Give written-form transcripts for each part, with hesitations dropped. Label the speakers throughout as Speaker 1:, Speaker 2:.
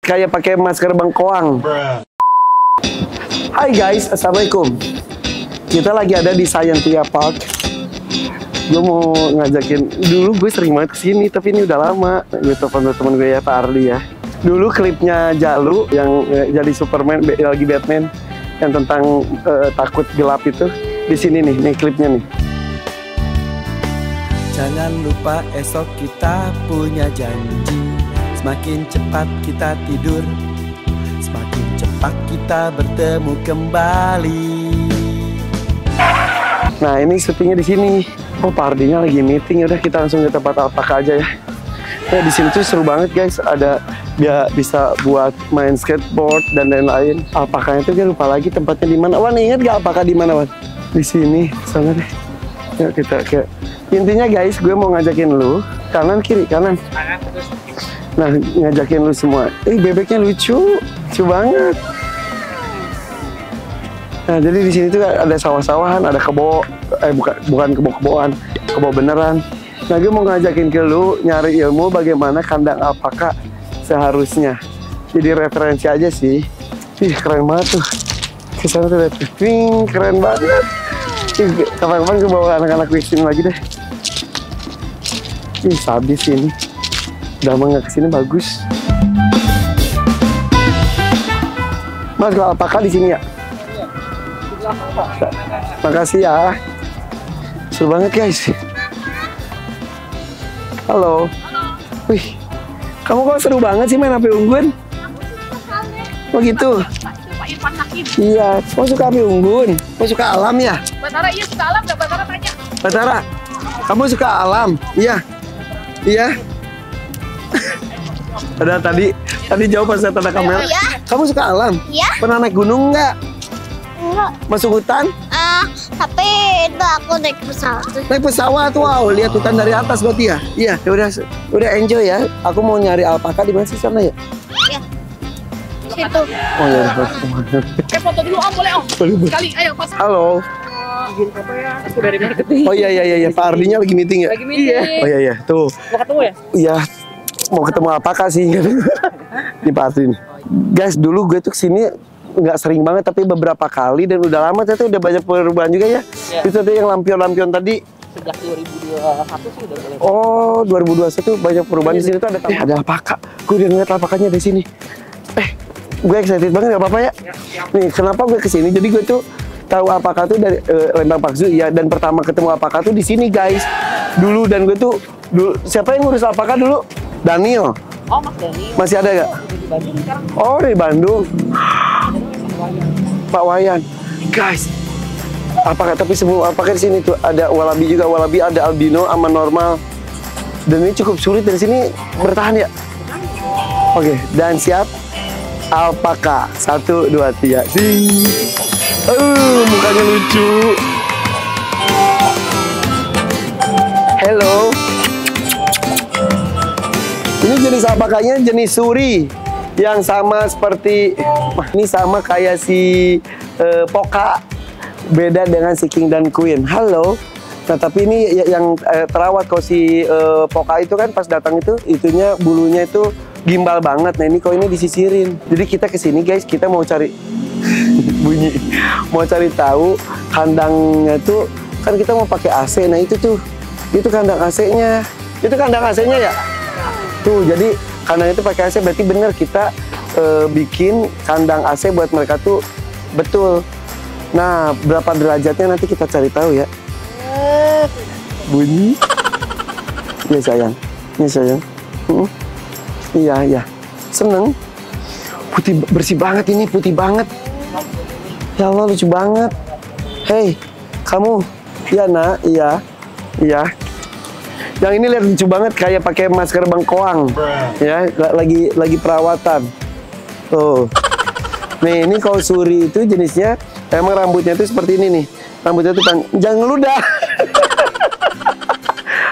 Speaker 1: kayak pakai masker bengkoang. Hai guys, assalamualaikum. Kita lagi ada di Scientia Park. Gue mau ngajakin, dulu gue sering banget kesini, tapi ini udah lama. Gue telepon temen gue ya, Pak Ardi ya. Dulu klipnya Jalu yang jadi Superman, lagi Batman, yang tentang takut gelap itu. Di sini nih klipnya nih.
Speaker 2: Jangan lupa esok kita punya janji. Semakin cepat kita tidur, semakin cepat kita bertemu kembali.
Speaker 1: Nah ini syutingnya di sini. Oh, Pak Ardinya lagi meeting, udah kita langsung ke tempat alpaka aja ya. Nah di sini tuh seru banget guys, ada bisa buat main skateboard dan lain-lain. Alpakanya tuh gue lupa lagi tempatnya di mana. Wan, inget gak alpaka di mana, Wan? Di sini, sana deh. Yuk kita ke. Intinya guys, gue mau ngajakin lu kanan kiri kanan. Nah ngajakin lu semua. Bebeknya lucu banget. Nah, jadi di sini tuh ada sawah-sawahan, ada kebo, bukan kebo-keboan, kebo beneran. Nah, gue mau ngajakin ke lu nyari ilmu bagaimana kandang alpaka seharusnya. Jadi referensi aja sih. Ih, keren banget tuh. Kesana tuh, keren banget. Kapan-kapan gue bawa anak-anak gue kesini lagi deh. Ih, sadis ini. Udah nggak kesini bagus. Mas, kalau alpaka di sini ya? Makasih ya. Seru banget guys. Halo. Wih, kamu kok seru banget sih main HP Unggun? Oh gitu. Iya, kamu suka HP Unggun? Kamu suka alam ya?
Speaker 3: Batara, iya suka alam, nggak Batara tanya.
Speaker 1: Batara, kamu suka alam? Iya. Iya. Ada tadi jauh pas saya tanda kamera.
Speaker 3: Iya.
Speaker 1: Kamu suka alam?
Speaker 3: Iya.
Speaker 1: Pernah naik gunung nggak?
Speaker 3: Enggak.
Speaker 1: Masuk hutan?
Speaker 3: Tapi itu aku naik pesawat.
Speaker 1: Naik pesawat, wow, lihat hutan dari atas berarti ya? Iya, udah enjoy ya. Aku mau nyari alpaka di mana sih sana ya?
Speaker 3: Iya. Situ.
Speaker 1: Oh ya,
Speaker 3: Foto dulu Om, boleh Om?
Speaker 1: boleh.
Speaker 3: Sekali, ayo pas.
Speaker 1: Halo.
Speaker 3: Izin foto ya, aku dari marketing.
Speaker 1: Oh iya, Pak Ardinya lagi meeting ya?
Speaker 3: Lagi meeting.
Speaker 1: Oh iya, tuh.
Speaker 3: Mau ketemu ya?
Speaker 1: Iya, mau ketemu alpaka sih. Ini Pak Ardi nih. Guys, dulu gue tuh kesini nggak sering banget, tapi beberapa kali dan udah lama, ternyata udah banyak perubahan juga ya. Itu tadi yang lampion-lampion tadi.
Speaker 3: Sejak 2021 sih udah mulai.
Speaker 1: Oh, 2021 banyak perubahan di sini tuh ada alpaka. Gue udah ngeliat alpakanya di sini. Gue excited banget, nggak apa-apa ya? Nih, kenapa gue kesini? Jadi gue tuh tahu alpaka tuh dari Lembang Park Zoo ya, dan pertama ketemu alpaka tuh di sini guys. Dulu dan gue tuh siapa yang ngurus alpaka dulu? Daniel.
Speaker 3: Oh, Mas Dani.
Speaker 1: Masih ada nggak?
Speaker 3: Di Bandung sekarang.
Speaker 1: Oh, dari Bandung. Pak Wayan, guys, alpaka, tapi semua alpaka di sini tuh ada walabi juga, walabi ada albino sama normal, dan ini cukup sulit dari sini bertahan ya. Oke, dan siap, alpaka 1, 2, 3, sing. Mukanya lucu. Hello. Ini jenis alpakanya jenis suri. Yang sama seperti, ini sama kayak si Poka, beda dengan si King dan Queen. Halo. Nah tapi ini yang terawat. Kalau si Poka itu kan pas datang itu, itunya bulunya itu gimbal banget. Nah ini kok ini disisirin. Jadi kita kesini guys, kita mau cari bunyi, mau cari tahu kandangnya tuh, kan kita mau pakai AC. Nah itu kandang AC-nya. Itu kandang AC-nya ya. Tuh jadi kandang itu pakai AC, berarti bener kita bikin kandang AC buat mereka tuh betul. Nah, berapa derajatnya nanti kita cari tahu ya. Bunyi. Iya sayang. Iya sayang. Iya. Seneng. Putih, bersih banget ini, putih banget. Ya Allah, lucu banget. Hei, kamu. Iya nak, iya. Yang ini lihat lucu banget, kayak pakai masker bengkoang, ya, lagi perawatan. Tuh, nih ini kalau suri itu jenisnya, emang rambutnya itu seperti ini nih, rambutnya itu jangan ngeludah.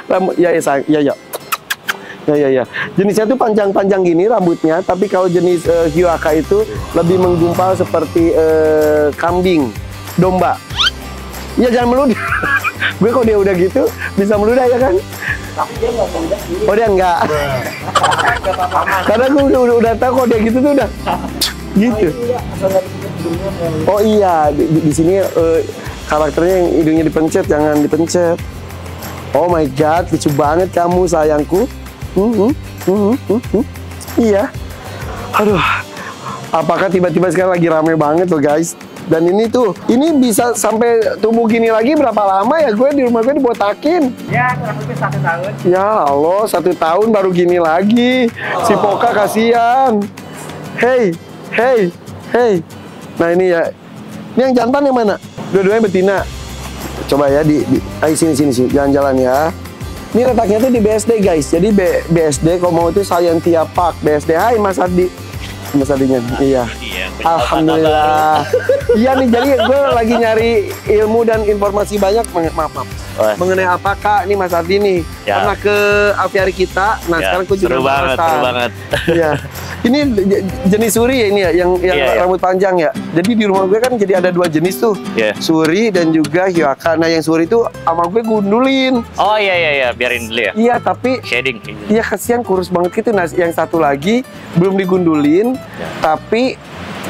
Speaker 1: Rambut, ya. Jenisnya tuh panjang-panjang gini rambutnya, tapi kalau jenis Hyuaka itu lebih menggumpal seperti kambing, domba. Ya jangan meludah. Gue kalau dia udah gitu bisa meludah ya kan.
Speaker 3: Tapi dia nggak meledak dulu.
Speaker 1: Oh dia enggak. Karena gue udah tahu kok dia gitu tuh udah. Gitu. Oh iya, di sini karakternya yang hidungnya dipencet, jangan dipencet. Oh my god, lucu banget kamu sayangku. Iya. Aduh. Apakah tiba-tiba sekarang lagi rame banget tuh guys? Dan ini tuh, ini bisa sampai tumbuh gini lagi berapa lama ya? Gue di rumah gue dibotakin.
Speaker 3: Ya, kurang lebih 1 tahun.
Speaker 1: Ya Allah, 1 tahun baru gini lagi. Si Poka kasihan. Hey. Nah ini ya. Ini yang jantan yang mana? Dua-duanya betina. Coba ya ayo sini. Jalan-jalan ya. Ini letaknya tuh di BSD guys. Jadi BSD kalau mau itu Scientia Park BSD. Hai Mas Ardi. Mas Ardinya. Iya. Alhamdulillah. Iya nih, jadi gue lagi nyari ilmu dan informasi banyak mengenai apakah ini Mas Ardi nih pernah ke aviari kita. Nah sekarang gue juga
Speaker 4: seru banget.
Speaker 1: Iya. Ini jenis suri ya ini ya, yang rambut panjang ya. Jadi di rumah gue kan jadi ada 2 jenis tuh, suri dan juga Hyoaka. Nah yang suri itu sama gue gundulin.
Speaker 4: Oh iya, biarin dulu ya.
Speaker 1: Iya tapi
Speaker 4: shading.
Speaker 1: Iya kasihan kurus banget gitu. Nah yang satu lagi belum digundulin, tapi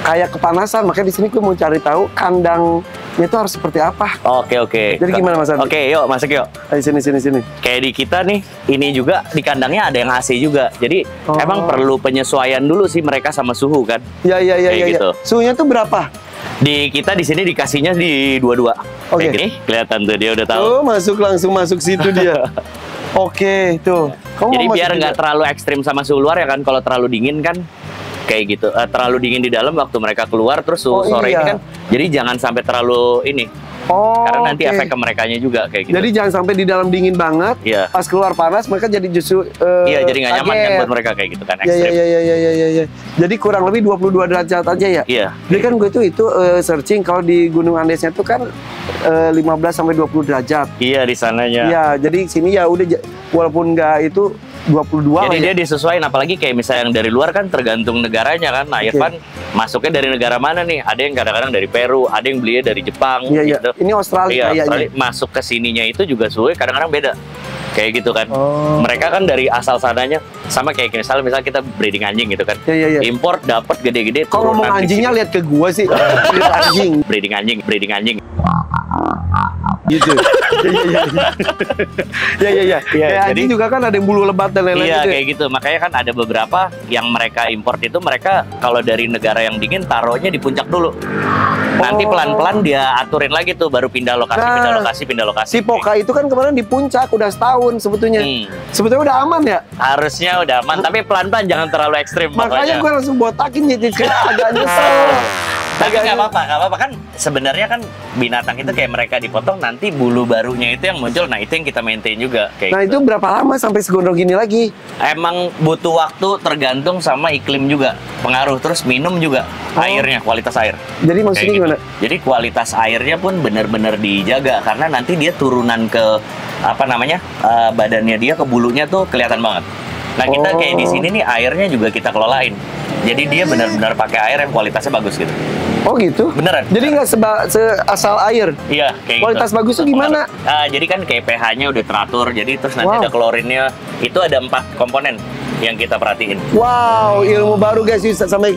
Speaker 1: kayak kepanasan. Makanya di sini gue mau cari tahu kandangnya itu harus seperti apa.
Speaker 4: Oke.
Speaker 1: Jadi gimana Mas Andi?
Speaker 4: Oke, yuk masuk yuk.
Speaker 1: Ayo sini.
Speaker 4: Kayak di kita nih, ini juga di kandangnya ada yang AC juga. Jadi emang perlu penyesuaian dulu sih mereka sama suhu kan.
Speaker 1: Iya.
Speaker 4: Gitu.
Speaker 1: Suhunya tuh berapa?
Speaker 4: Di kita di sini dikasihnya di 22.
Speaker 1: Oke.
Speaker 4: Kayak gini, kelihatan tuh dia udah tahu.
Speaker 1: Oh, langsung masuk situ dia. Oke, tuh.
Speaker 4: Jadi biar nggak terlalu ekstrim sama suhu luar ya kan. Kalau terlalu dingin kan kayak gitu. Terlalu dingin di dalam waktu mereka keluar terus suhu sore ini kan. Jadi jangan sampai terlalu ini. Karena nanti efek ke merekanya juga kayak gitu.
Speaker 1: Jadi jangan sampai di dalam dingin banget.
Speaker 4: Iya.
Speaker 1: Pas keluar panas mereka jadi justru
Speaker 4: iya, jadi nggak nyaman kan buat mereka kayak gitu kan ekstrim.
Speaker 1: Iya. Jadi kurang lebih 22 derajat aja ya.
Speaker 4: Iya.
Speaker 1: Jadi kan gue itu searching kalau di Gunung Andesnya itu kan 15 sampai 20 derajat.
Speaker 4: Iya, di sananya.
Speaker 1: Iya, jadi sini ya udah walaupun nggak itu 22.
Speaker 4: Jadi dia disesuaikan, apalagi kayak misalnya yang dari luar kan tergantung negaranya kan. Nah, Irfan masuknya dari negara mana nih? Ada yang kadang-kadang dari Peru, ada yang belinya dari Jepang.
Speaker 1: Iya.
Speaker 4: Gitu.
Speaker 1: Ini Australia kayaknya.
Speaker 4: Masuk ke sininya itu juga suhunya kadang-kadang beda. Kayak gitu kan. Mereka kan dari asal sananya sama kayak misalnya kita breeding anjing gitu kan.
Speaker 1: Iya.
Speaker 4: Import dapat gede-gede.
Speaker 1: Kalau ngomong anjingnya lihat ke gua sih. Anjing.
Speaker 4: Breeding anjing.
Speaker 1: Gitu. Iya. Kayak anjing juga kan ada yang bulu lebat dan lain-lain.
Speaker 4: Iya,
Speaker 1: gitu.
Speaker 4: kayak gitu. Makanya kan ada beberapa yang mereka import itu mereka kalau dari negara yang dingin taruhnya di puncak dulu. Nanti pelan-pelan dia aturin lagi tuh baru pindah lokasi.
Speaker 1: Si Poka itu kan kemarin di puncak udah setahun sebetulnya. Sebetulnya udah aman ya?
Speaker 4: Harusnya udah aman, tapi pelan-pelan jangan terlalu ekstrim.
Speaker 1: Makanya gue langsung botakin jadi agak nyesel.
Speaker 4: Tapi nggak apa-apa kan sebenarnya kan binatang itu kayak mereka dipotong nanti bulu barunya itu yang muncul. Nah itu yang kita maintain juga kayak
Speaker 1: Nah
Speaker 4: gitu.
Speaker 1: itu berapa lama sampai segondong gini lagi?
Speaker 4: Emang butuh waktu tergantung sama iklim juga, pengaruh terus minum juga airnya, kualitas air.
Speaker 1: Jadi maksudnya
Speaker 4: Kayak
Speaker 1: gimana?
Speaker 4: gitu. Jadi kualitas airnya pun benar-benar dijaga karena nanti dia turunan ke badannya dia ke bulunya tuh kelihatan banget. Nah kita kayak di sini nih airnya juga kita kelolain. Jadi dia benar-benar pakai air yang kualitasnya bagus gitu.
Speaker 1: Oh gitu?
Speaker 4: Beneran.
Speaker 1: Jadi nggak asal air?
Speaker 4: Iya, kayak
Speaker 1: kualitas
Speaker 4: gitu.
Speaker 1: bagus tuh gimana?
Speaker 4: Jadi kan kayak pH-nya udah teratur. Jadi terus nanti ada klorinnya. Itu ada 4 komponen yang kita perhatiin.
Speaker 1: Wow, ilmu baru guys.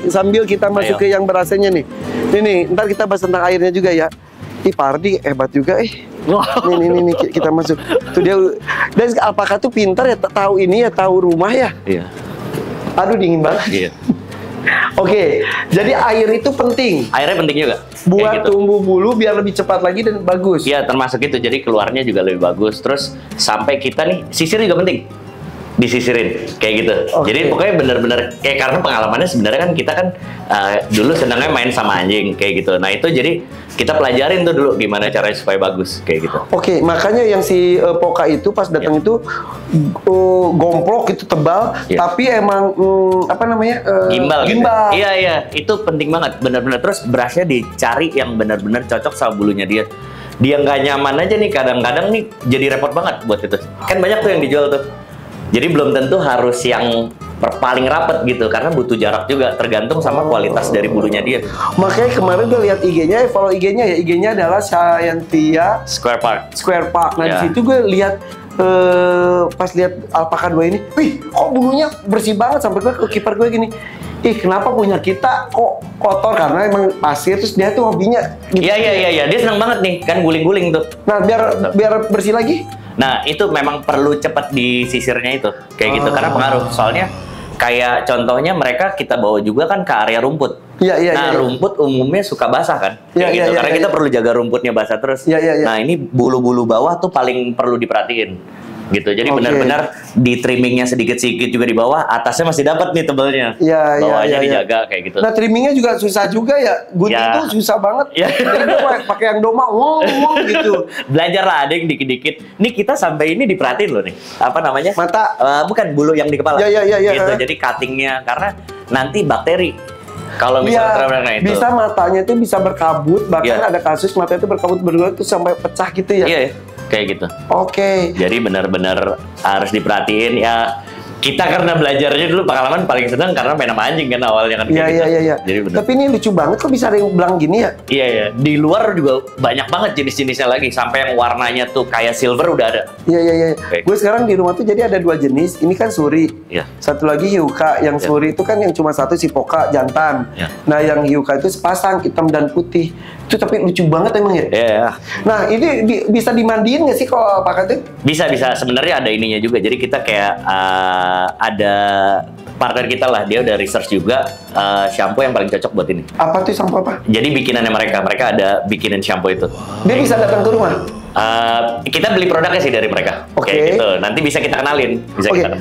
Speaker 1: Sambil kita masuk ke yang berasanya nih. Ini ntar kita bahas tentang airnya juga ya. Ih, Pak Ardi hebat juga Nih, kita masuk. Tuh dia. Dan apakah tuh pintar ya tahu ini ya, tahu rumah ya?
Speaker 4: Iya.
Speaker 1: Aduh dingin banget.
Speaker 4: Iya.
Speaker 1: Oke, jadi air itu penting.
Speaker 4: Airnya penting juga.
Speaker 1: Buat tumbuh bulu biar lebih cepat lagi dan bagus.
Speaker 4: Iya, termasuk itu. Jadi keluarnya juga lebih bagus. Terus sampai kita nih, sisir juga penting. Disisirin, kayak gitu. Jadi pokoknya bener-bener, kayak karena pengalamannya sebenarnya kan kita kan dulu senangnya main sama anjing, kayak gitu. Nah itu jadi kita pelajarin tuh dulu gimana caranya supaya bagus, kayak gitu.
Speaker 1: Oke, makanya yang si Poka itu pas datang itu gomplok itu tebal, tapi emang
Speaker 4: gimbal.
Speaker 1: Gimbal.
Speaker 4: Gitu. Iya, itu penting banget, bener-bener. Terus berasnya dicari yang bener-bener cocok sama bulunya dia. Dia nggak nyaman aja nih, kadang-kadang nih jadi repot banget buat itu. Kan banyak tuh yang dijual tuh. Jadi belum tentu harus yang paling rapet gitu, karena butuh jarak juga, tergantung sama kualitas dari bulunya dia.
Speaker 1: Makanya kemarin gue lihat IG-nya, follow IG-nya ya, IG-nya adalah Scientia
Speaker 4: Square Park.
Speaker 1: Nah di situ gue lihat pas lihat alpaka 2 ini, wih kok bulunya bersih banget, sampai gue ke kiper gue gini, ih kenapa punya kita kok kotor, karena emang pasir, terus dia tuh hobinya gitu.
Speaker 4: Iya, dia seneng banget nih, kan guling-guling tuh.
Speaker 1: Nah biar bersih lagi.
Speaker 4: Nah itu memang perlu cepat disisirnya itu, kayak gitu, karena pengaruh. Soalnya kayak contohnya mereka kita bawa juga kan ke area rumput. Nah rumput umumnya suka basah kan, kayak gitu. Karena kita perlu jaga rumputnya basah terus. Nah ini bulu-bulu bawah tuh paling perlu diperhatiin, gitu. Jadi benar-benar di trimmingnya sedikit-sedikit juga di bawah, atasnya masih dapat nih tebelnya. Bawahnya dijaga kayak gitu.
Speaker 1: Nah trimmingnya juga susah juga ya, gunting tuh susah banget. Jadi gue pakai yang doma, ngomong gitu.
Speaker 4: Belajar lah ada yang dikit-dikit. Nih kita sampai ini diperhatiin loh nih. Apa namanya?
Speaker 1: Mata.
Speaker 4: Bukan, bulu yang di kepala. Gitu. Jadi cuttingnya, karena nanti bakteri. Kalau misalnya itu
Speaker 1: bisa matanya itu bisa berkabut, bahkan ada kasus matanya itu berkabut itu sampai pecah gitu ya.
Speaker 4: Iya, kayak gitu.
Speaker 1: Oke.
Speaker 4: Jadi benar-benar harus diperhatiin ya. Kita karena belajarnya dulu pengalaman paling senang karena main sama anjing kan awalnya kan.
Speaker 1: Iya.
Speaker 4: Jadi bener.
Speaker 1: Tapi ini lucu banget kok bisa ada yang belang gini ya?
Speaker 4: Iya. Di luar juga banyak banget jenis-jenisnya lagi, sampai yang warnanya tuh kayak silver udah ada.
Speaker 1: Iya. Gue sekarang di rumah tuh jadi ada 2 jenis. Ini kan suri.
Speaker 4: Iya.
Speaker 1: Satu lagi hiuka. Yang suri itu kan yang cuma satu, si poka jantan.
Speaker 4: Iya.
Speaker 1: Nah yang hiuka itu sepasang hitam dan putih. Itu tapi lucu banget emang ya.
Speaker 4: Iya.
Speaker 1: Nah ini bisa dimandiin nggak sih kalau alpaka tuh?
Speaker 4: Bisa. Sebenarnya ada ininya juga. Jadi kita kayak ada partner kita lah, dia udah research juga shampoo yang paling cocok buat ini.
Speaker 1: Apa tuh shampoo apa?
Speaker 4: Jadi bikinannya mereka ada bikinan shampoo itu.
Speaker 1: Dia bisa datang ke rumah?
Speaker 4: Kita beli produknya sih dari mereka. Oke. Gitu. Nanti bisa kita kenalin.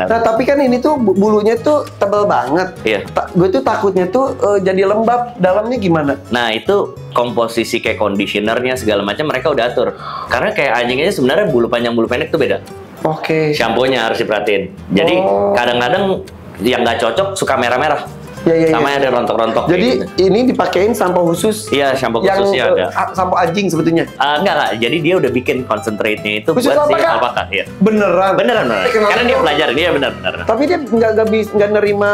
Speaker 1: Nah tapi kan ini tuh bulunya tuh tebal banget.
Speaker 4: Iya.
Speaker 1: Gue tuh takutnya tuh jadi lembab. Dalamnya gimana?
Speaker 4: Nah itu komposisi kayak conditionernya segala macam mereka udah atur. Karena kayak anjing aja sebenarnya bulu panjang bulu pendek tuh beda.
Speaker 1: Oke.
Speaker 4: Shampoo-nya harus diperhatiin. Jadi kadang-kadang yang nggak cocok suka merah-merah. Sama ada rontok-rontok.
Speaker 1: Jadi
Speaker 4: gitu.
Speaker 1: ini dipakein sampo khusus.
Speaker 4: Iya, shampoo khususnya ada.
Speaker 1: Sampo anjing sebetulnya.
Speaker 4: Enggak. Jadi dia udah bikin concentrate-nya itu
Speaker 1: khusus
Speaker 4: buat si
Speaker 1: alpaka?
Speaker 4: alpaka. Iya.
Speaker 1: Beneran.
Speaker 4: Karena dia belajar, dia benar.
Speaker 1: Tapi dia nggak nerima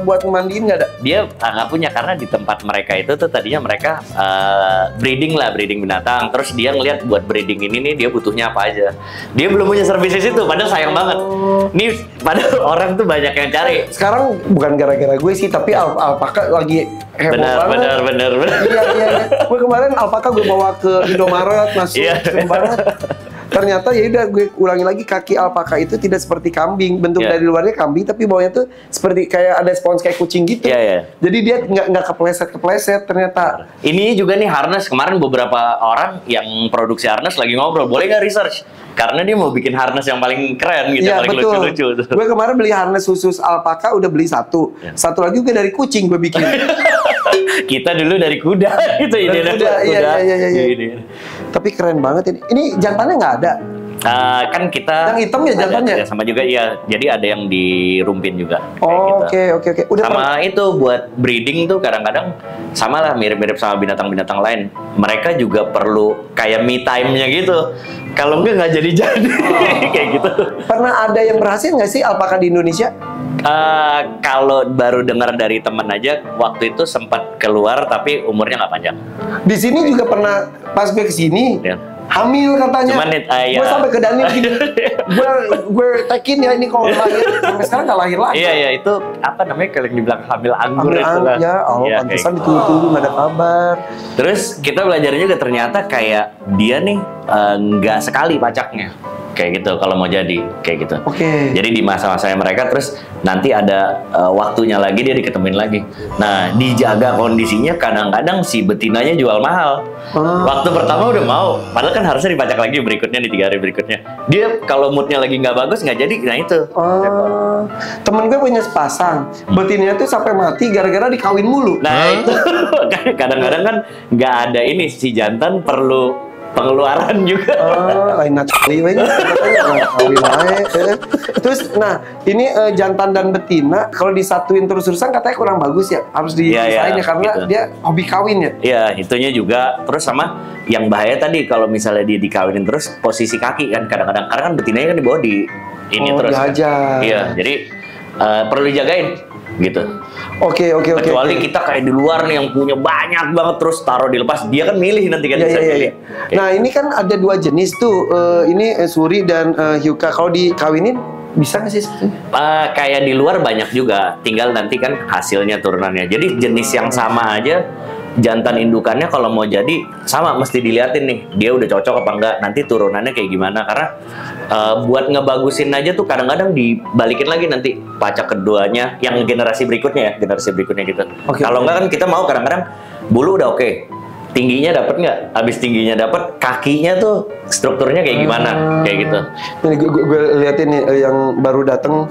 Speaker 1: buat mandiin nggak ada?
Speaker 4: Dia nggak punya, karena di tempat mereka itu tuh tadinya mereka breeding binatang. Terus dia ngelihat buat breeding ini nih dia butuhnya apa aja. Dia belum punya service itu, padahal sayang banget. Nih padahal orang tuh banyak yang cari.
Speaker 1: Sekarang bukan gara-gara gue sih, tapi alpaka lagi heboh banget.
Speaker 4: Bener.
Speaker 1: Iya. Gue kemarin alpaka gue bawa ke Indomaret, masuk serem banget. Ternyata ya udah gue ulangi lagi, kaki alpaka itu tidak seperti kambing. Bentuk dari luarnya kambing, tapi bawahnya tuh seperti kayak ada spons kayak kucing gitu. Jadi dia nggak kepleset ternyata. Ini
Speaker 4: juga nih harness. Kemarin beberapa orang yang produksi harness lagi ngobrol, boleh nggak research? Karena dia mau bikin harness yang paling keren gitu, paling lucu-lucu.
Speaker 1: Gue kemarin beli harness khusus alpaka, udah beli satu. Satu lagi juga dari kucing gue bikin.
Speaker 4: Kita dulu dari kuda gitu.
Speaker 1: Iya. Tapi keren banget ini. Ini jantannya nggak ada?
Speaker 4: Kan kita
Speaker 1: yang hitam ya jantannya?
Speaker 4: Ya, sama juga iya. Jadi ada yang dirumpin juga.
Speaker 1: Oke. Udah
Speaker 4: sama itu buat breeding tuh kadang-kadang sama lah, mirip-mirip sama binatang-binatang lain. Mereka juga perlu kayak me time-nya gitu. Kalau nggak jadi-jadi. Kayak gitu. Pernah
Speaker 1: ada yang berhasil nggak sih alpaka di Indonesia?
Speaker 4: Kalau baru dengar dari teman aja, waktu itu sempat keluar tapi umurnya nggak panjang.
Speaker 1: Di sini juga pernah, pas gue kesini, hamil katanya.
Speaker 4: Cuman
Speaker 1: gue sampai ke Daniel gini, gue tekin ya ini kalau lahir, sampai sekarang nggak lahir lagi.
Speaker 4: Iya itu apa namanya kalau yang dibilang hamil anggur itu lah.
Speaker 1: Ya Allah, pantesan ditunggu-tunggu nggak ada kabar.
Speaker 4: Terus kita belajar juga ternyata kayak dia nih nggak sekali pacaknya. Kayak gitu kalau mau jadi kayak gitu. Jadi di masa-masanya mereka terus nanti ada waktunya lagi dia diketemuin lagi. Nah dijaga kondisinya, kadang-kadang si betinanya jual mahal. Waktu pertama udah mau, padahal kan harusnya dipacak lagi berikutnya di 3 hari berikutnya. Dia kalau moodnya lagi nggak bagus nggak jadi, nah itu.
Speaker 1: Temen gue punya sepasang, betinanya tuh sampai mati gara-gara dikawin mulu.
Speaker 4: Nah itu kadang-kadang kan nggak ada ini, si jantan perlu pengeluaran juga.
Speaker 1: Lain kali Terus, nah ini jantan dan betina kalau disatuin terus-terusan katanya kurang bagus ya, harus dipisahin ya karena gitu. Dia hobi kawin ya.
Speaker 4: Iya, itunya juga. Terus sama yang bahaya tadi kalau misalnya dia dikawinin terus posisi kaki kan kadang-kadang, karena kan betinanya kan dibawa di ini terus.
Speaker 1: Kan.
Speaker 4: Iya, jadi perlu dijagain. gitu.
Speaker 1: Oke.
Speaker 4: Kecuali kita kayak di luar nih yang punya banyak banget terus taruh dilepas, dia kan milih nanti kan bisa milih.
Speaker 1: Nah ini kan ada 2 jenis tuh, ini Suri dan Hyuka. Kalau dikawinin bisa nggak sih sebetulnya?
Speaker 4: Kayak di luar banyak juga, tinggal nanti kan hasilnya turunannya. Jadi jenis yang sama aja, jantan indukannya kalau mau jadi sama mesti diliatin nih, dia udah cocok apa enggak, nanti turunannya kayak gimana. Karena buat ngebagusin aja tuh kadang-kadang dibalikin lagi nanti pacak keduanya yang generasi berikutnya gitu. Kalau enggak kan kita mau kadang-kadang bulu udah oke, tingginya dapat nggak? Abis tingginya dapat, kakinya tuh strukturnya kayak gimana, kayak gitu.
Speaker 1: Ini gue liatin nih yang baru datang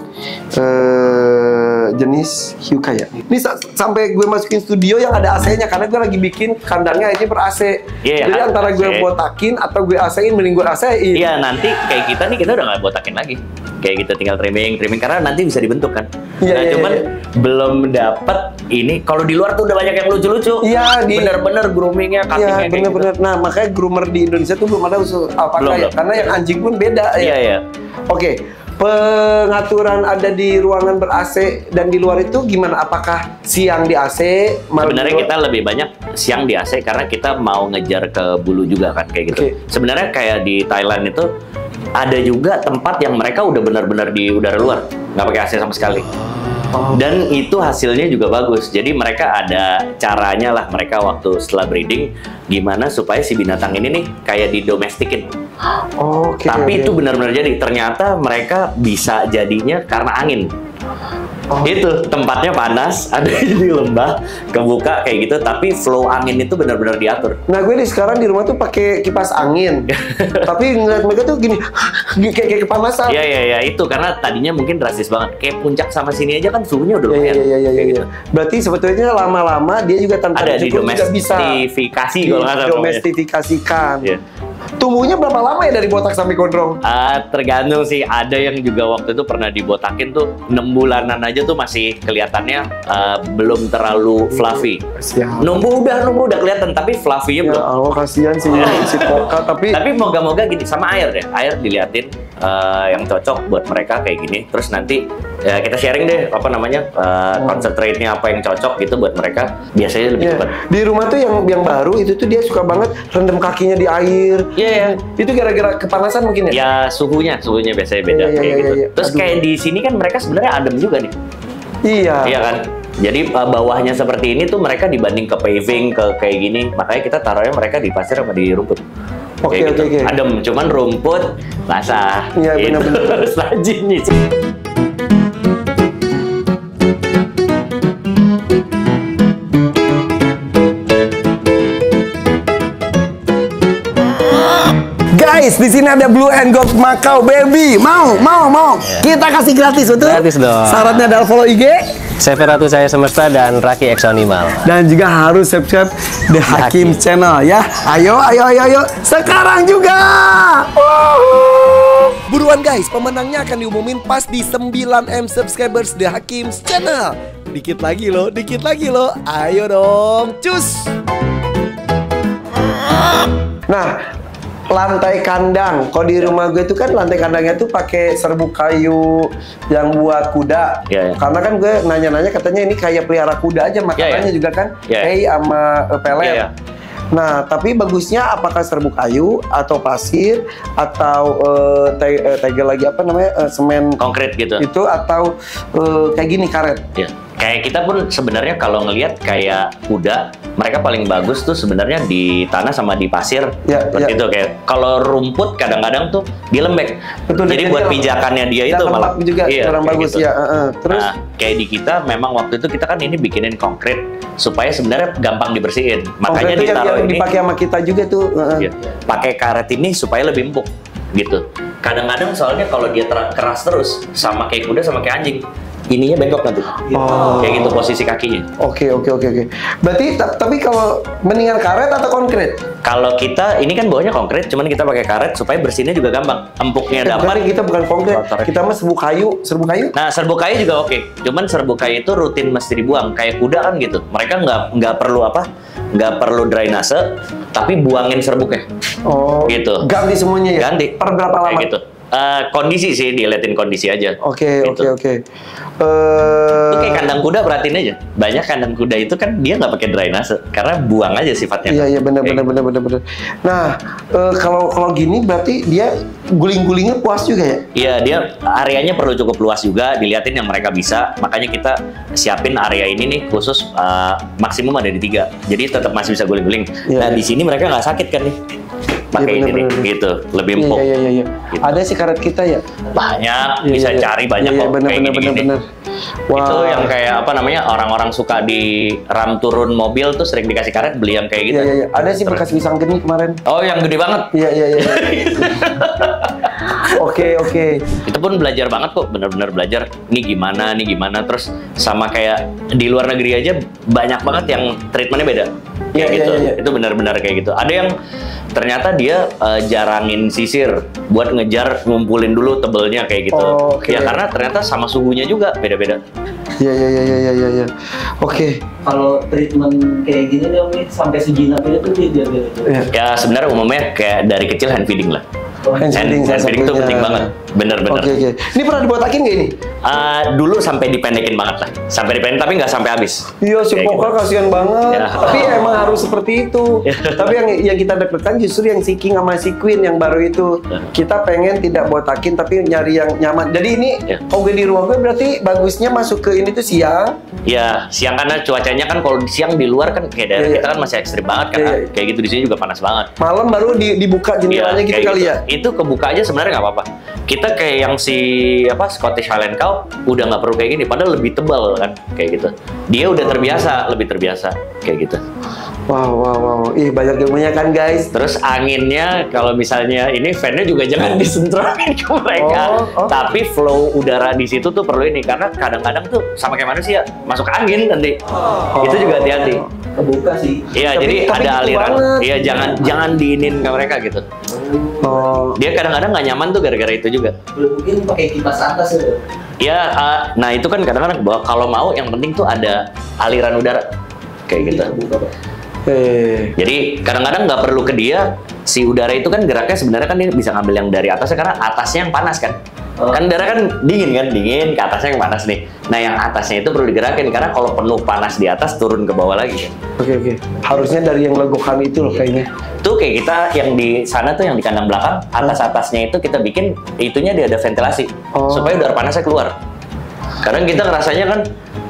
Speaker 1: jenis Hyuka ya. Ini sampai gue masukin studio yang ada AC-nya karena gue lagi bikin kandangnya aja ber AC.
Speaker 4: Jadi
Speaker 1: antara gue botakin atau gue AC-in, mending gue AC-in.
Speaker 4: Iya, nanti kayak kita nih kita udah nggak botakin lagi. Kayak gitu tinggal trimming karena nanti bisa dibentuk kan. Cuman belum dapat ini. Kalau di luar tuh udah banyak yang lucu-lucu.
Speaker 1: Iya,
Speaker 4: bener-bener groomingnya, cuttingnya kayak
Speaker 1: bener-bener.
Speaker 4: gitu.
Speaker 1: Nah makanya groomer di Indonesia tuh belum ada usul alpaka ya. Karena yang anjing pun beda ya.
Speaker 4: Iya.
Speaker 1: Oke. Pengaturan ada di ruangan ber-AC dan di luar itu gimana? Apakah siang di AC?
Speaker 4: Sebenarnya kita lebih banyak siang di AC karena kita mau ngejar ke bulu juga kan kayak gitu. Sebenarnya kayak di Thailand itu ada juga tempat yang mereka udah benar-benar di udara luar, nggak pakai AC sama sekali. Dan itu hasilnya juga bagus. Jadi mereka ada caranya lah, mereka waktu setelah breeding gimana supaya si binatang ini nih kayak didomestikin. Tapi itu benar-benar jadi. Ternyata mereka bisa jadinya karena angin. Itu tempatnya panas, ada di lembah, kebuka kayak gitu, tapi flow angin itu benar-benar diatur.
Speaker 1: Nah gue sekarang di rumah tuh pakai kipas angin, tapi ngeliat mereka tuh gini, kayak kepanasan.
Speaker 4: Iya itu karena tadinya mungkin drastis banget, kayak puncak sama sini aja kan suhunya udah lumayan.
Speaker 1: Iya. Gitu. Berarti sebetulnya lama-lama dia juga tanpa
Speaker 4: ada
Speaker 1: cukup juga bisa
Speaker 4: didomestifikasi kalau nggak salah.
Speaker 1: Domestifikasikan. Tumbuhnya berapa lama ya dari botak sampai gondrong?
Speaker 4: Tergantung sih. Ada yang juga waktu itu pernah dibotakin tuh 6 bulanan aja tuh masih kelihatannya belum terlalu fluffy. Numbuh udah kelihatan tapi fluffy-nya belum.
Speaker 1: Ya Allah kasihan sih si Poka
Speaker 4: tapi moga-moga gini sama air deh. Air diliatin yang cocok buat mereka kayak gini. Terus nanti kita sharing deh apa namanya concentrate-nya apa yang cocok gitu buat mereka. Biasanya lebih cepat.
Speaker 1: Di rumah tuh yang baru itu tuh dia suka banget rendam kakinya di air.
Speaker 4: Iya.
Speaker 1: Itu gara-gara kepanasan mungkin ya?
Speaker 4: Ya suhunya biasanya beda kayak gitu. Terus kayak di sini kan mereka sebenarnya adem juga nih. Iya kan? Jadi bawahnya seperti ini tuh mereka dibanding ke paving ke kayak gini, makanya kita taruhnya mereka di pasir sama di rumput.
Speaker 1: Oke.
Speaker 4: Adem, cuman rumput basah.
Speaker 1: Iya benar-benar.
Speaker 4: Terus rajin nih.
Speaker 1: Guys, di sini ada Blue and Gold Macau Baby. Mau. Kita kasih gratis, betul?
Speaker 5: Gratis dong.
Speaker 1: Syaratnya adalah follow IG
Speaker 5: Severatu Saya Semesta dan Raki Exo Animal.
Speaker 1: dan juga harus subscribe The Hakim Channel ya. Ayo. Sekarang juga. Buruan guys, pemenangnya akan diumumin pas di 9M subscribers The Hakim Channel. Dikit lagi loh. Ayo dong, cus. Nah, lantai kandang. Kalau di rumah gue itu kan lantai kandangnya tuh pakai serbuk kayu yang buat kuda. Karena kan gue nanya-nanya katanya ini kayak pelihara kuda aja makanannya juga kan. Hay sama pelet. Nah, tapi bagusnya apakah serbuk kayu atau pasir atau tegel lagi apa namanya semen
Speaker 4: konkret gitu.
Speaker 1: Itu atau kayak gini karet.
Speaker 4: Kayak kita pun sebenarnya kalau ngelihat kayak kuda, mereka paling bagus tuh sebenarnya di tanah sama di pasir. Gitu kayak kalau rumput kadang-kadang tuh dia lembek.
Speaker 1: Betul.
Speaker 4: Jadi buat pijakannya dia itu malah
Speaker 1: juga kurang bagus
Speaker 4: gitu.
Speaker 1: Terus
Speaker 4: kayak di kita memang waktu itu kita kan ini bikinin konkret supaya sebenarnya gampang dibersihin. Makanya ditaruh ini
Speaker 1: dipakai sama kita juga tuh.
Speaker 4: Pakai karet ini supaya lebih empuk gitu. Kadang-kadang soalnya kalau dia keras terus sama kayak kuda sama kayak anjing, ininya bengkok nanti. Kayak gitu posisi kakinya.
Speaker 1: Oke. Berarti tapi kalau mendingan karet atau konkret?
Speaker 4: Kalau kita ini kan bawahnya konkret, cuman kita pakai karet supaya bersihnya juga gampang. Empuknya dapat.
Speaker 1: Kita bukan konkret, kita mah serbuk kayu.
Speaker 4: Nah, serbuk kayu juga oke. Cuman serbuk kayu itu rutin mesti dibuang. Kayak kuda kan gitu. Mereka nggak perlu nggak perlu drainase, tapi buangin serbuknya.
Speaker 1: Gitu. Ganti semuanya ya?
Speaker 4: Ganti.
Speaker 1: Per berapa lama?
Speaker 4: Kayak gitu. Kondisi sih, diliatin kondisi aja.
Speaker 1: Oke.
Speaker 4: Itu kayak kandang kuda, perhatiin aja. Banyak kandang kuda itu kan dia nggak pakai drainase karena buang aja sifatnya.
Speaker 1: Iya benar. Nah, kalau gini berarti dia guling-gulingnya puas juga ya?
Speaker 4: Iya, dia areanya perlu cukup luas juga, diliatin yang mereka bisa. Makanya kita siapin area ini nih khusus maksimum ada di 3. Jadi tetap masih bisa guling-guling.
Speaker 1: Iya.
Speaker 4: Nah, di sini mereka nggak sakit kan nih. Pakai ini nih, gitu. Lebih empuk.
Speaker 1: Iya.
Speaker 4: Gitu.
Speaker 1: Ada sih karet kita ya?
Speaker 4: Banyak, bisa cari banyak kok kayak gini-gini. Itu yang kayak apa namanya, orang-orang suka di ram turun mobil tuh sering dikasih karet, beli yang kayak gitu.
Speaker 1: Iya. Ada sih bekas pisang geni kemarin.
Speaker 4: Oh, yang gede banget.
Speaker 1: Iya. Oke.
Speaker 4: Itu pun belajar banget kok, bener-bener belajar. Ini gimana, terus sama kayak di luar negeri aja banyak banget yang treatmentnya beda. Kayak gitu.
Speaker 1: Iya.
Speaker 4: Itu benar-benar kayak gitu. Ada yang ternyata dia jarangin sisir buat ngejar, ngumpulin dulu tebelnya kayak gitu.
Speaker 1: Oke.
Speaker 4: Ya karena ternyata sama suhunya juga beda-beda.
Speaker 1: Iya. Oke.
Speaker 3: Kalau treatment kayak gini nih Om, sampai sejinak itu tuh dia
Speaker 1: Iya.
Speaker 4: Ya sebenarnya umumnya kayak dari kecil hand feeding lah.
Speaker 1: Hand feeding
Speaker 4: itu penting banget, bener-bener.
Speaker 1: Oke. Ini pernah dibotakin nggak ini?
Speaker 4: Dulu sampai dipendekin banget lah, tapi nggak sampai habis.
Speaker 1: Iya, si
Speaker 4: Kayak
Speaker 1: Poka
Speaker 4: gitu.
Speaker 1: kasihan banget.
Speaker 4: Ya.
Speaker 1: Tapi emang harus seperti itu. Tapi yang kita deg-degan justru yang si King sama si Queen yang baru itu. Kita pengen tidak botakin tapi nyari yang nyaman. Jadi ini kalau gue di rumah gue berarti bagusnya masuk ke ini tuh siang.
Speaker 4: Ya, siang karena cuacanya kan kalau siang di luar kan kayak daerah kita kan masih ekstrim banget kan. Kayak gitu, di sini juga panas banget.
Speaker 1: Malam baru dibuka jendelanya gitu
Speaker 4: kayak
Speaker 1: kali ya.
Speaker 4: Itu kebuka aja sebenarnya nggak apa-apa. Kita kayak yang si Scottish Highland Cow udah nggak perlu kayak gini, padahal lebih tebal kan kayak gitu. Dia udah lebih terbiasa kayak gitu.
Speaker 1: Wow. Ih, banyak ilmunya kan guys.
Speaker 4: Terus anginnya kalau misalnya ini fan-nya juga jangan disentralin ke mereka. Tapi flow udara di situ tuh perlu ini karena kadang-kadang tuh sama kayak manusia masuk angin nanti. Itu juga hati-hati.
Speaker 3: kebuka sih.
Speaker 4: Iya, jadi ada
Speaker 1: gitu
Speaker 4: aliran.
Speaker 1: banget.
Speaker 4: Iya, jangan diinin ke mereka gitu. Dia kadang-kadang nggak nyaman tuh gara-gara itu juga.
Speaker 3: Mungkin pakai kipas atas ya.
Speaker 4: Ya, nah itu kan kadang-kadang kalau mau yang penting tuh ada aliran udara kayak gitu. Jadi kadang-kadang nggak perlu ke dia, si udara itu kan geraknya sebenarnya kan dia bisa ngambil yang dari atasnya karena atasnya yang panas kan. Kan udara kan dingin ke atasnya yang panas nih. Nah yang atasnya itu perlu digerakin karena kalau penuh panas di atas turun ke bawah lagi kan.
Speaker 1: Oke. Harusnya dari yang legokan itu loh kayaknya.
Speaker 4: Tuh kayak kita yang di sana tuh yang di kandang belakang atasnya itu kita bikin itunya dia ada ventilasi supaya udara panasnya keluar. Kadang kita ngerasanya kan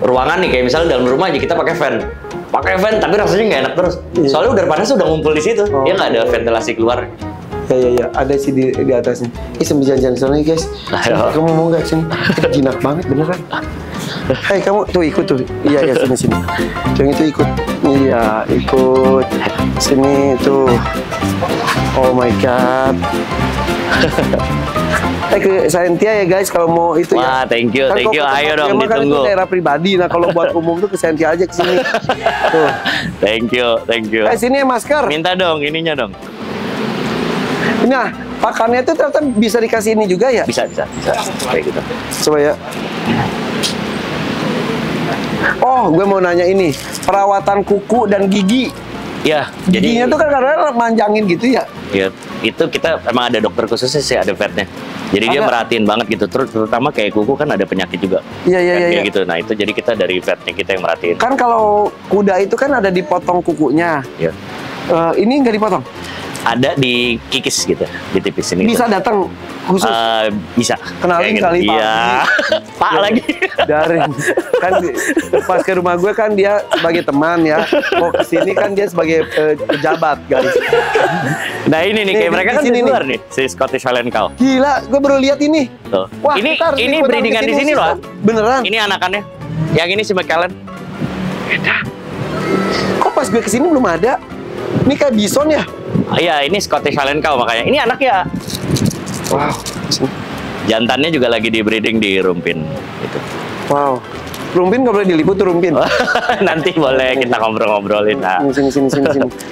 Speaker 4: ruangan nih kayak misalnya dalam rumah aja kita pakai fan tapi rasanya nggak enak terus. Soalnya udara panasnya udah ngumpul di situ, dia nggak ada ventilasi keluar.
Speaker 1: Ya, ada sih di atasnya. Ini sambil jalan-jalan sana nih guys. Kamu mau nggak sini? Jinak banget beneran. Hai kamu tuh ikut tuh. Iya sini. Yang itu ikut. Iya ikut. Sini tuh. Oh my god. Ke Saintia ya guys kalau mau itu.
Speaker 4: Wah, thank you. Ayo dong
Speaker 1: kan
Speaker 4: ditunggu.
Speaker 1: itu daerah pribadi. Nah kalau buat umum tuh ke Saintia aja ke sini. Tuh.
Speaker 4: Thank you.
Speaker 1: Sini masker.
Speaker 4: Minta dong ininya dong.
Speaker 1: Nah, pakannya itu ternyata bisa dikasih ini juga ya?
Speaker 4: Bisa. Kayak gitu.
Speaker 1: Coba ya. Oh, gue mau nanya ini. Perawatan kuku dan gigi.
Speaker 4: Ya,
Speaker 1: Giginya tuh kan kadang-kadang manjangin gitu ya?
Speaker 4: Ya, itu kita emang ada dokter khususnya sih, ada vetnya. Jadi dia merhatiin banget gitu. Terutama kayak kuku kan ada penyakit juga.
Speaker 1: Iya.
Speaker 4: Kayak gitu. Nah, itu jadi kita dari vetnya kita yang merhatiin.
Speaker 1: Kan kalau kuda itu kan ada dipotong kukunya.
Speaker 4: Ya.
Speaker 1: Ini nggak dipotong?
Speaker 4: Ada di kikis gitu, di tipis ini.
Speaker 1: Bisa datang khusus?
Speaker 4: Bisa.
Speaker 1: Kenalin
Speaker 4: kayak
Speaker 1: kali
Speaker 4: gitu.
Speaker 1: Pak.
Speaker 4: Iya. Pak lagi.
Speaker 1: Daring. Kan pas ke rumah gue kan dia sebagai teman ya. Mau kesini kan dia sebagai pejabat guys.
Speaker 4: Nah ini nih kayak mereka kan di luar nih, si Scottish Highland Cow.
Speaker 1: Gila, gue baru lihat ini.
Speaker 4: Tuh.
Speaker 1: Wah,
Speaker 4: ini breedingan di sini loh.
Speaker 1: Beneran?
Speaker 4: Ini anakannya. Yang ini si McKellen.
Speaker 1: Kok pas gue kesini belum ada? Ini kayak bison ya?
Speaker 4: Iya, ini Scottish Highland Cow makanya. Ini anak ya.
Speaker 1: Wow.
Speaker 4: Jantannya juga lagi di breeding di Rumpin. Gitu.
Speaker 1: Wow. Rumpin nggak boleh diliput tuh Rumpin.
Speaker 4: Nanti boleh kita ngobrol-ngobrolin. Nah.
Speaker 1: Sini.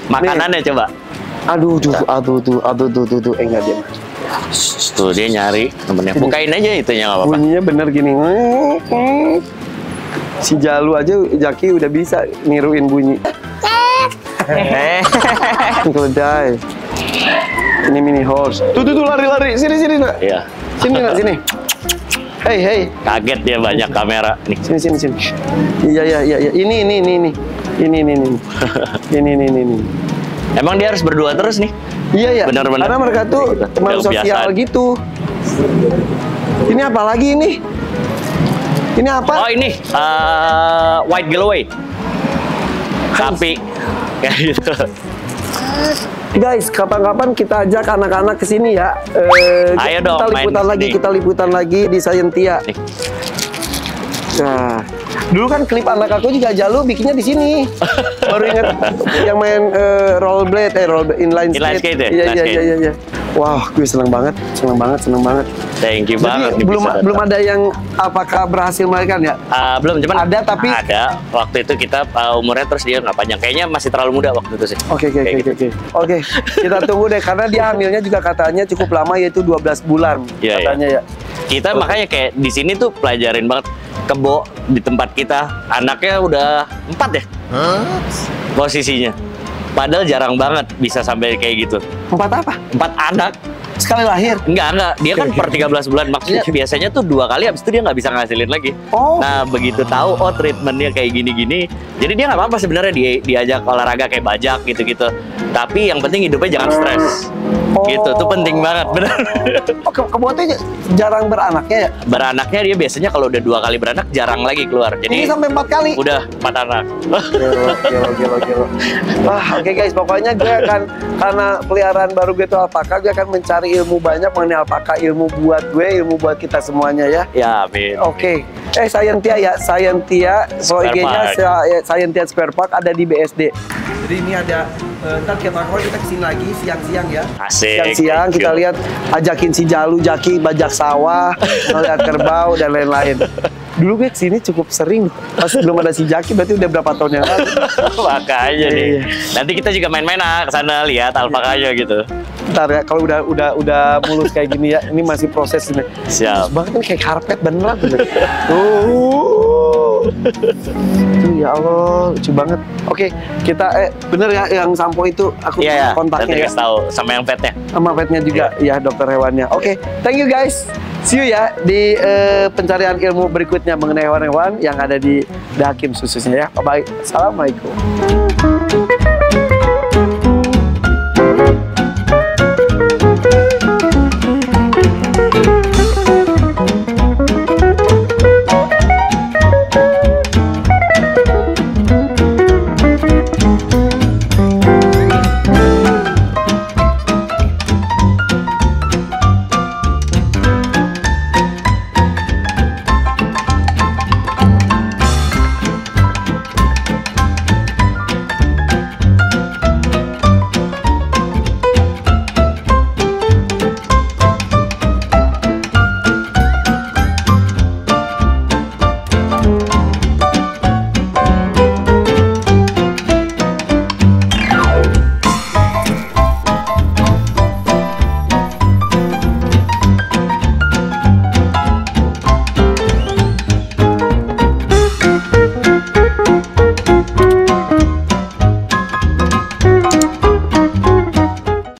Speaker 4: Makanannya coba.
Speaker 1: Aduh, enggak dia.
Speaker 4: Tuh dia nyari temennya. Bukain aja itunya nggak apa-apa.
Speaker 1: Bunyinya bener gini. Si Jalu aja Jaki udah bisa niruin bunyi. Keledai. Ini mini horse. Tuh lari. Sini nak.
Speaker 4: Iya.
Speaker 1: Sini nak, sini. Hey.
Speaker 4: Kaget dia banyak kamera nih.
Speaker 1: Sini. Iya. Ini. Ini.
Speaker 4: Emang dia harus berdua terus nih?
Speaker 1: Iya.
Speaker 4: Benar-benar.
Speaker 1: Karena mereka tuh teman sosial gitu. Ini apa lagi ini? Ini apa?
Speaker 4: Oh ini white giveaway. Sapi. Kayak gitu.
Speaker 1: Guys, kapan-kapan kita ajak anak-anak ke sini ya.
Speaker 4: Ayo dong,
Speaker 1: kita liputan lagi di Scientia. Nah, dulu kan klip anak aku juga Jalu bikinnya di sini. Baru ingat yang main rollerblade, inline skate. Iya. Wah, gue seneng banget.
Speaker 4: Thank you banget.
Speaker 1: Jadi belum ada yang apakah berhasil melahirkan ya?
Speaker 4: Belum, cuman
Speaker 1: ada tapi
Speaker 4: ada. Waktu itu kita umurnya terus dia nggak panjang. Kayaknya masih terlalu muda waktu itu sih.
Speaker 1: Oke. Kita tunggu deh karena dia hamilnya juga katanya cukup lama yaitu 12 bulan katanya ya.
Speaker 4: Kita makanya kayak di sini tuh pelajarin banget. Kebo di tempat kita anaknya udah 4 ya posisinya. Padahal jarang banget bisa sampai kayak gitu.
Speaker 1: 4 apa?
Speaker 4: 4 anak.
Speaker 1: Sekali lahir?
Speaker 4: Enggak. Dia kan per 13 bulan. Maksudnya biasanya tuh 2 kali, habis itu dia nggak bisa ngasilin lagi.
Speaker 1: Oh.
Speaker 4: Nah, begitu tahu, treatmentnya kayak gini-gini. Jadi dia nggak apa-apa sebenarnya diajak olahraga kayak bajak gitu-gitu. Tapi yang penting hidupnya jangan stres. Gitu, tuh penting banget, benar.
Speaker 1: Oh, kebo tuh jarang beranaknya ya?
Speaker 4: Beranaknya dia biasanya kalau udah 2 kali beranak, jarang lagi keluar. Jadi
Speaker 1: ini sampai 4 kali?
Speaker 4: Udah 4 anak.
Speaker 1: Gila. Wah, oke guys, pokoknya gue akan, karena peliharaan baru gue tuh alpaka, gue akan mencari ilmu banyak mengenai alpaka, ilmu buat gue, ilmu buat kita semuanya ya.
Speaker 4: Ya, amin.
Speaker 1: Oke. Scientia ya, Scientia, so IG-nya Scientia Spare Park ada di BSD. Jadi ini ada, ntar kita kesini lagi siang-siang ya.
Speaker 4: Asik.
Speaker 1: Siang-siang kita lihat, ajakin si Jalu, Jaki, bajak sawah, melihat kerbau dan lain-lain. Dulu gue kesini cukup sering, pas belum ada si Jaki, berarti udah berapa tahun yang lalu.
Speaker 4: Makanya nih. Nanti kita juga main-main ke sana lihat alpakanya gitu.
Speaker 1: Ntar ya, kalau udah mulus kayak gini ya, ini masih proses ini.
Speaker 4: Siap.
Speaker 1: Banget kan kayak karpet beneran. Tuh ya Allah, lucu banget. Oke, kita bener ya yang sampo itu aku kontaknya ya.
Speaker 4: Nanti tahu sama yang petnya.
Speaker 1: Sama petnya juga ya dokter hewannya. Oke, thank you guys. See you ya di pencarian ilmu berikutnya mengenai hewan-hewan yang ada di The Hakim khususnya ya. Bye bye. Assalamualaikum.